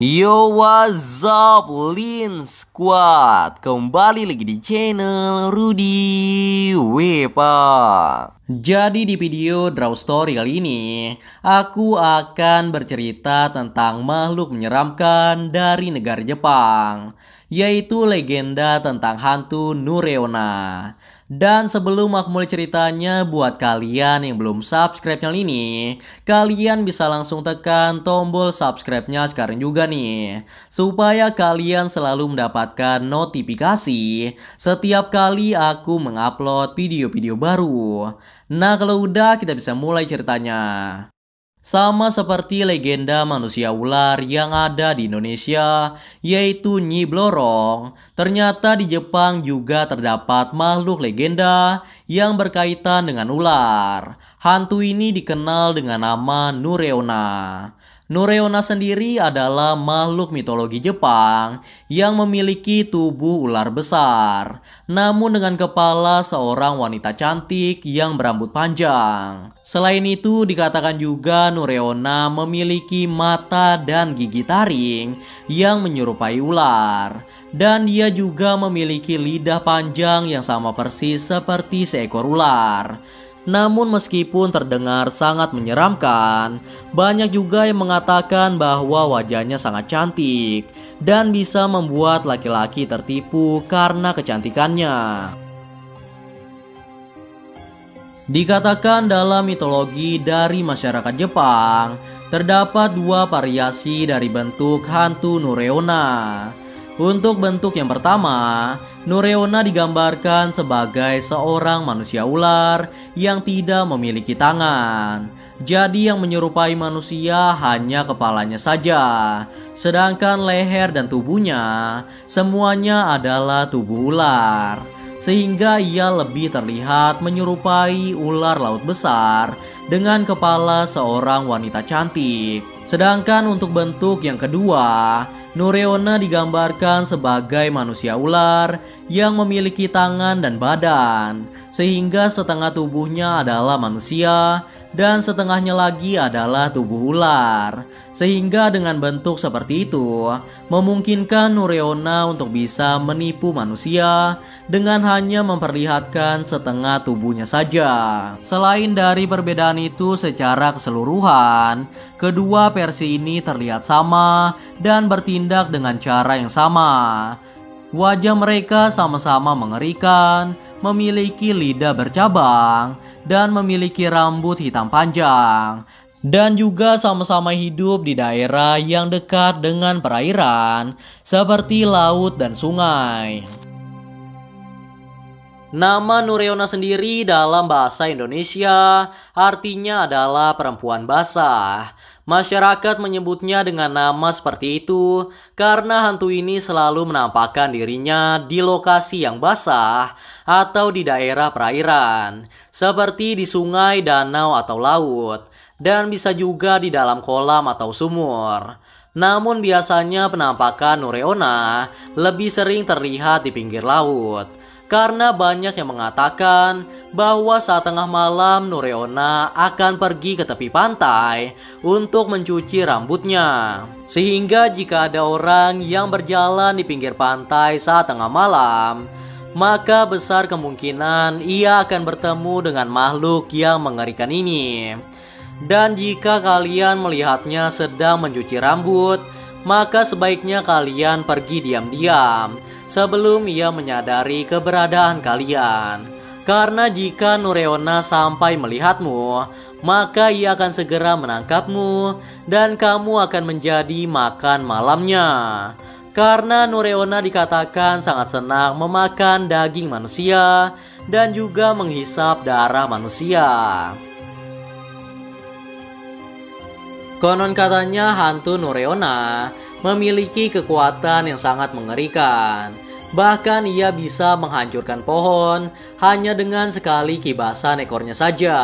Yo, what's up, Lin Squad? Kembali lagi di channel Rudy Wepa. Jadi di video Draw Story kali ini, aku akan bercerita tentang makhluk menyeramkan dari negara Jepang, yaitu legenda tentang hantu Nureona. Dan sebelum aku mulai ceritanya, buat kalian yang belum subscribe channel ini, kalian bisa langsung tekan tombol subscribe-nya sekarang juga nih, supaya kalian selalu mendapatkan notifikasi setiap kali aku mengupload video-video baru. Nah, kalau udah, kita bisa mulai ceritanya. Sama seperti legenda manusia ular yang ada di Indonesia, yaitu Nyi Blorong, ternyata di Jepang juga terdapat makhluk legenda yang berkaitan dengan ular. Hantu ini dikenal dengan nama Nureona. Nureona sendiri adalah makhluk mitologi Jepang yang memiliki tubuh ular besar, namun dengan kepala seorang wanita cantik yang berambut panjang. Selain itu, dikatakan juga Nureona memiliki mata dan gigi taring yang menyerupai ular. Dan dia juga memiliki lidah panjang yang sama persis seperti seekor ular. Namun meskipun terdengar sangat menyeramkan, banyak juga yang mengatakan bahwa wajahnya sangat cantik dan bisa membuat laki-laki tertipu karena kecantikannya. Dikatakan dalam mitologi dari masyarakat Jepang, terdapat dua variasi dari bentuk hantu Nureona. Untuk bentuk yang pertama, Nureona digambarkan sebagai seorang manusia ular yang tidak memiliki tangan. Jadi yang menyerupai manusia hanya kepalanya saja, sedangkan leher dan tubuhnya semuanya adalah tubuh ular. Sehingga ia lebih terlihat menyerupai ular laut besar dengan kepala seorang wanita cantik. Sedangkan untuk bentuk yang kedua, Nureona digambarkan sebagai manusia ular yang memiliki tangan dan badan, sehingga setengah tubuhnya adalah manusia dan setengahnya lagi adalah tubuh ular. Sehingga dengan bentuk seperti itu, memungkinkan Nureona untuk bisa menipu manusia dengan hanya memperlihatkan setengah tubuhnya saja. Selain dari perbedaan itu secara keseluruhan, kedua versi ini terlihat sama dan bertindak dengan cara yang sama. Wajah mereka sama-sama mengerikan, memiliki lidah bercabang, dan memiliki rambut hitam panjang. Dan juga sama-sama hidup di daerah yang dekat dengan perairan, seperti laut dan sungai. Nama Nureona sendiri dalam bahasa Indonesia artinya adalah perempuan basah. Masyarakat menyebutnya dengan nama seperti itu karena hantu ini selalu menampakkan dirinya di lokasi yang basah atau di daerah perairan, seperti di sungai, danau, atau laut, dan bisa juga di dalam kolam atau sumur. Namun biasanya penampakan Nureona lebih sering terlihat di pinggir laut, karena banyak yang mengatakan bahwa saat tengah malam Nureona akan pergi ke tepi pantai untuk mencuci rambutnya. Sehingga jika ada orang yang berjalan di pinggir pantai saat tengah malam, maka besar kemungkinan ia akan bertemu dengan makhluk yang mengerikan ini. Dan jika kalian melihatnya sedang mencuci rambut, maka sebaiknya kalian pergi diam-diam sebelum ia menyadari keberadaan kalian. Karena jika Nureona sampai melihatmu, maka ia akan segera menangkapmu dan kamu akan menjadi makan malamnya. Karena Nureona dikatakan sangat senang memakan daging manusia dan juga menghisap darah manusia. Konon katanya hantu Nureona memiliki kekuatan yang sangat mengerikan. Bahkan ia bisa menghancurkan pohon hanya dengan sekali kibasan ekornya saja.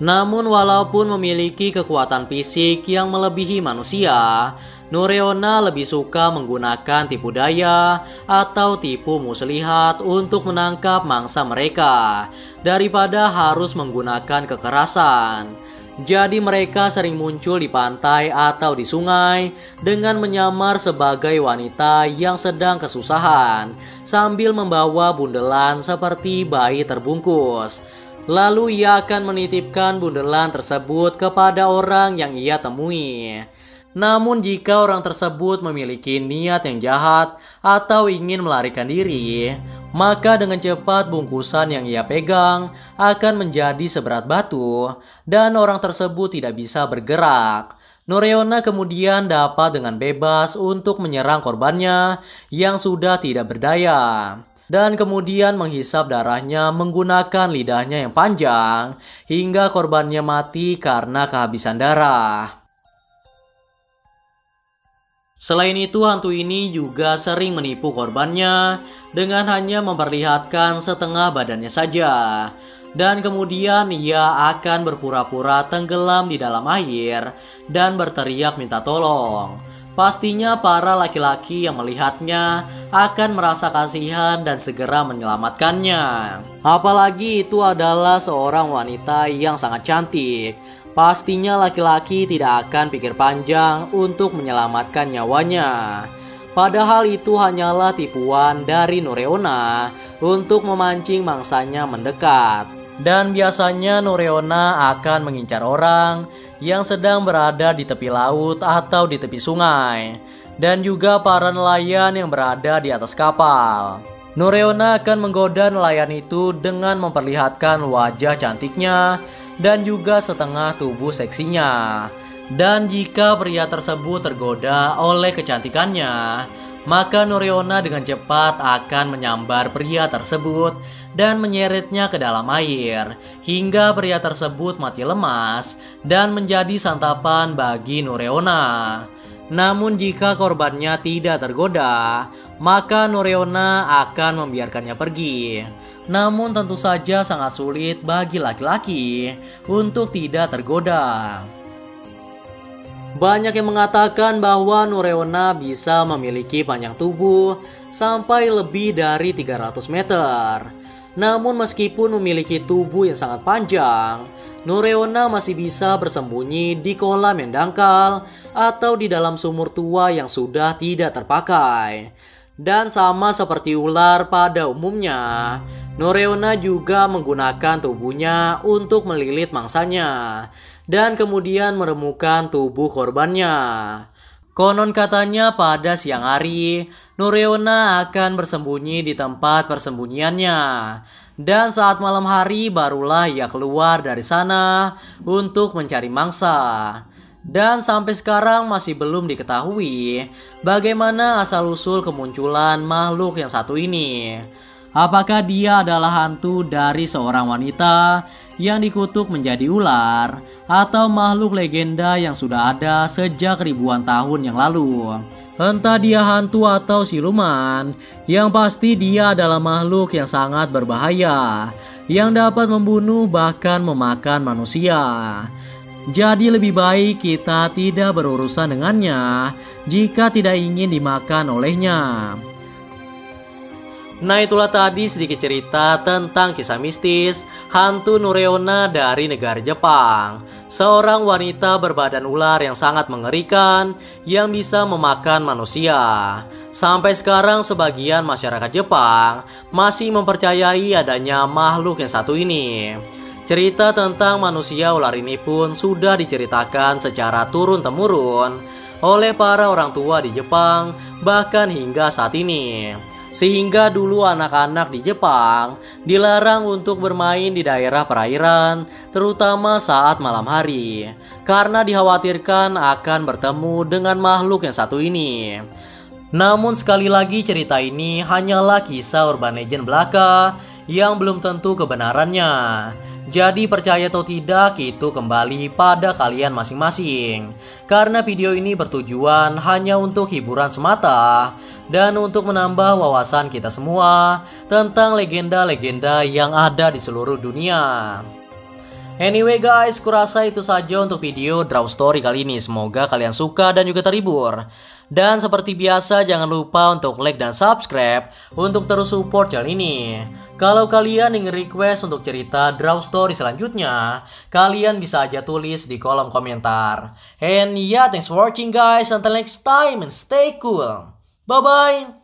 Namun walaupun memiliki kekuatan fisik yang melebihi manusia, Nureona lebih suka menggunakan tipu daya atau tipu muslihat untuk menangkap mangsa mereka daripada harus menggunakan kekerasan. Jadi mereka sering muncul di pantai atau di sungai dengan menyamar sebagai wanita yang sedang kesusahan sambil membawa bundelan seperti bayi terbungkus. Lalu ia akan menitipkan bundelan tersebut kepada orang yang ia temui. Namun jika orang tersebut memiliki niat yang jahat atau ingin melarikan diri, maka dengan cepat bungkusan yang ia pegang akan menjadi seberat batu dan orang tersebut tidak bisa bergerak. Noreona kemudian dapat dengan bebas untuk menyerang korbannya yang sudah tidak berdaya, dan kemudian menghisap darahnya menggunakan lidahnya yang panjang hingga korbannya mati karena kehabisan darah. Selain itu, hantu ini juga sering menipu korbannya dengan hanya memperlihatkan setengah badannya saja. Dan kemudian ia akan berpura-pura tenggelam di dalam air dan berteriak minta tolong. Pastinya para laki-laki yang melihatnya akan merasa kasihan dan segera menyelamatkannya. Apalagi itu adalah seorang wanita yang sangat cantik. Pastinya laki-laki tidak akan pikir panjang untuk menyelamatkan nyawanya. Padahal itu hanyalah tipuan dari Noreona untuk memancing mangsanya mendekat. Dan biasanya Noreona akan mengincar orang yang sedang berada di tepi laut atau di tepi sungai, dan juga para nelayan yang berada di atas kapal. Noreona akan menggoda nelayan itu dengan memperlihatkan wajah cantiknya dan juga setengah tubuh seksinya. Dan jika pria tersebut tergoda oleh kecantikannya, maka Noreona dengan cepat akan menyambar pria tersebut dan menyeretnya ke dalam air hingga pria tersebut mati lemas dan menjadi santapan bagi Noreona. Namun jika korbannya tidak tergoda, maka Noreona akan membiarkannya pergi. Namun tentu saja sangat sulit bagi laki-laki untuk tidak tergoda. Banyak yang mengatakan bahwa Noreona bisa memiliki panjang tubuh sampai lebih dari 300 meter. Namun meskipun memiliki tubuh yang sangat panjang, Noreona masih bisa bersembunyi di kolam yang dangkal atau di dalam sumur tua yang sudah tidak terpakai. Dan sama seperti ular pada umumnya, Noreona juga menggunakan tubuhnya untuk melilit mangsanya dan kemudian meremukan tubuh korbannya. Konon katanya pada siang hari, Noreona akan bersembunyi di tempat persembunyiannya. Dan saat malam hari barulah ia keluar dari sana untuk mencari mangsa. Dan sampai sekarang masih belum diketahui bagaimana asal-usul kemunculan makhluk yang satu ini. Apakah dia adalah hantu dari seorang wanita yang dikutuk menjadi ular, atau makhluk legenda yang sudah ada sejak ribuan tahun yang lalu? Entah dia hantu atau siluman, yang pasti dia adalah makhluk yang sangat berbahaya, yang dapat membunuh bahkan memakan manusia. Jadi lebih baik kita tidak berurusan dengannya jika tidak ingin dimakan olehnya. Nah, itulah tadi sedikit cerita tentang kisah mistis hantu Noreona dari negara Jepang. Seorang wanita berbadan ular yang sangat mengerikan yang bisa memakan manusia. Sampai sekarang sebagian masyarakat Jepang masih mempercayai adanya makhluk yang satu ini. Cerita tentang manusia ular ini pun sudah diceritakan secara turun-temurun oleh para orang tua di Jepang bahkan hingga saat ini. Sehingga dulu anak-anak di Jepang dilarang untuk bermain di daerah perairan, terutama saat malam hari, karena dikhawatirkan akan bertemu dengan makhluk yang satu ini. Namun sekali lagi cerita ini hanyalah kisah urban legend belaka yang belum tentu kebenarannya. Jadi percaya atau tidak itu kembali pada kalian masing-masing. Karena video ini bertujuan hanya untuk hiburan semata dan untuk menambah wawasan kita semua tentang legenda-legenda yang ada di seluruh dunia. Anyway guys, kurasa itu saja untuk video Draw Story kali ini. Semoga kalian suka dan juga terhibur. Dan seperti biasa jangan lupa untuk like dan subscribe untuk terus support channel ini. Kalau kalian ingin request untuk cerita Draw Story selanjutnya, kalian bisa aja tulis di kolom komentar. And yeah, thanks for watching guys. Until next time and stay cool. Bye bye.